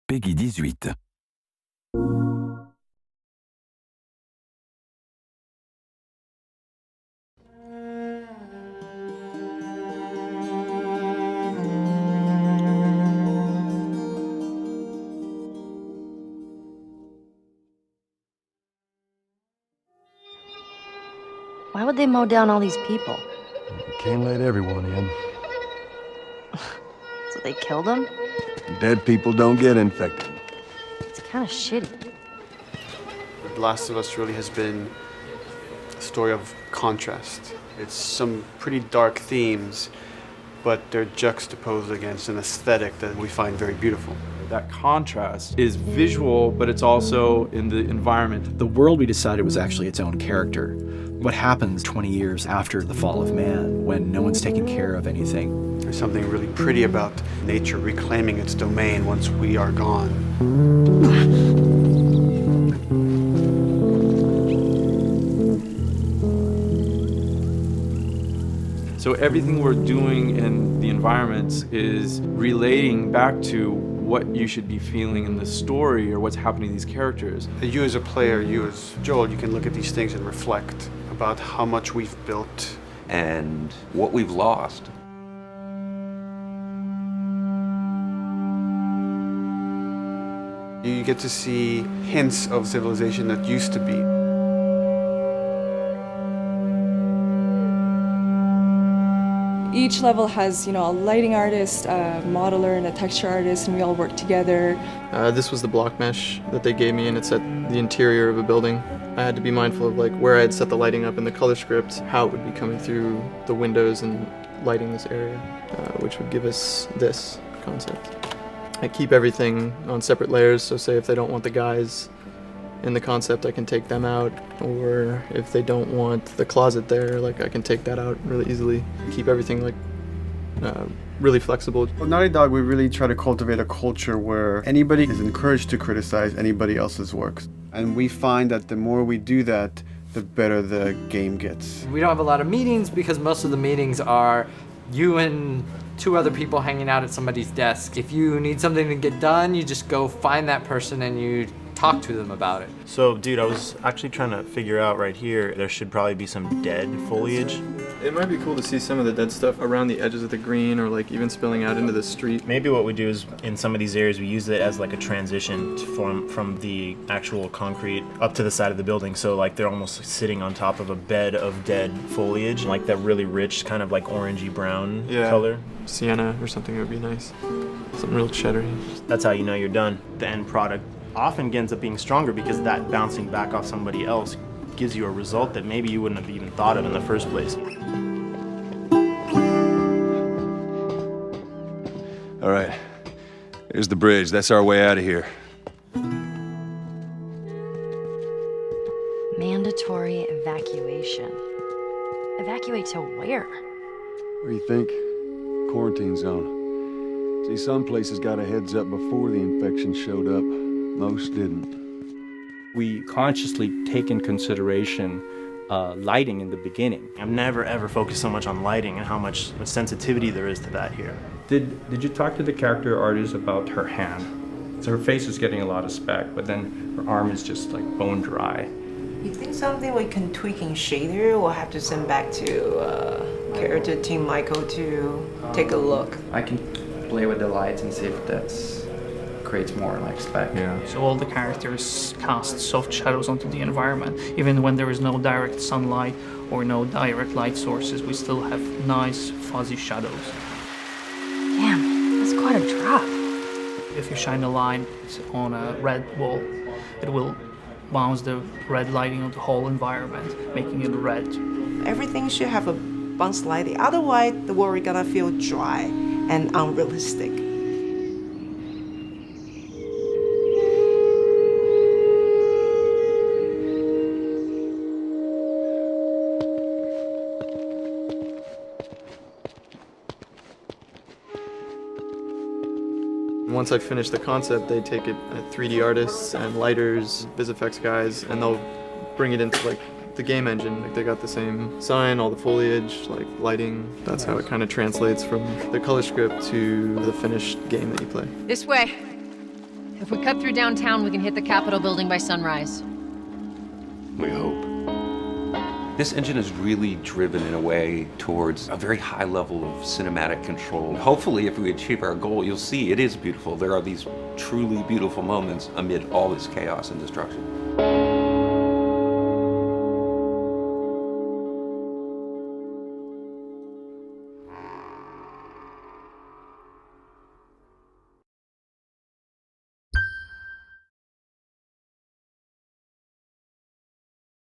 Peggy 18. Why would they mow down all these people? Can't let everyone in. So they killed them? Dead people don't get infected. It's kind of shitty. The Last of Us really has been a story of contrast. It's some pretty dark themes, but they're juxtaposed against an aesthetic that we find very beautiful. That contrast is visual, but it's also in the environment. The world we decided was actually its own character. What happens 20 years after the fall of man when no one's taking care of anything? There's something really pretty about nature reclaiming its domain once we are gone. So everything we're doing in the environments is relating back to what you should be feeling in the story or what's happening to these characters. You as a player, you as Joel, you can look at these things and reflect about how much we've built and what we've lost. You get to see hints of civilization that used to be. Each level has, a lighting artist, a modeler, and a texture artist, and we all work together. This was the block mesh that they gave me, and it set the interior of a building. I had to be mindful of where I had set the lighting up in the color script, how it would be coming through the windows and lighting this area, which would give us this concept. I keep everything on separate layers, so say if they don't want the guys in the concept, I can take them out, or if they don't want the closet there, I can take that out really easily. Keep everything really flexible. Well, Naughty Dog, we really try to cultivate a culture where anybody is encouraged to criticize anybody else's works. And we find that the more we do that, the better the game gets. We don't have a lot of meetings because most of the meetings are you and two other people hanging out at somebody's desk. If you need something to get done, you just go find that person and you talk to them about it. So, dude, I was actually trying to figure out right here, there should probably be some dead foliage. It might be cool to see some of the dead stuff around the edges of the green or even spilling out into the street. Maybe what we do is, in some of these areas, we use it as a transition from the actual concrete up to the side of the building. So they're almost sitting on top of a bed of dead foliage, that really rich kind of orangey brown color. Sienna or something would be nice. Something real cheddary. That's how you know you're done. The end product often ends up being stronger because that bouncing back off somebody else gives you a result that maybe you wouldn't have even thought of in the first place. All right, here's the bridge. That's our way out of here. Mandatory evacuation. Evacuate to where? What do you think? Quarantine zone. See, some places got a heads up before the infection showed up. Most didn't. We consciously take in consideration lighting in the beginning. I've never ever focused so much on lighting and how much sensitivity there is to that here. Did you talk to the character artist about her hand? So her face is getting a lot of speck, but then her arm is just bone dry. You think something we can tweak in shader? We'll have to send back to character team Michael to take a look. I can play with the lights and see if that's creates more spec. Yeah. So all the characters cast soft shadows onto the environment. Even when there is no direct sunlight or no direct light sources, we still have nice fuzzy shadows. Damn, that's quite a drop. If you shine a light on a red wall, it will bounce the red lighting on the whole environment, making it red. Everything should have a bounce lighting, otherwise the world is gonna feel dry and unrealistic. Once I finish the concept, they take it at 3D artists and lighters, VisFX guys, and they'll bring it into the game engine. They got the same sign, all the foliage, lighting. That's how it kind of translates from the color script to the finished game that you play. This way. If we cut through downtown, we can hit the Capitol building by sunrise. We hope. This engine is really driven in a way towards a very high level of cinematic control. Hopefully, if we achieve our goal, you'll see it is beautiful. There are these truly beautiful moments amid all this chaos and destruction.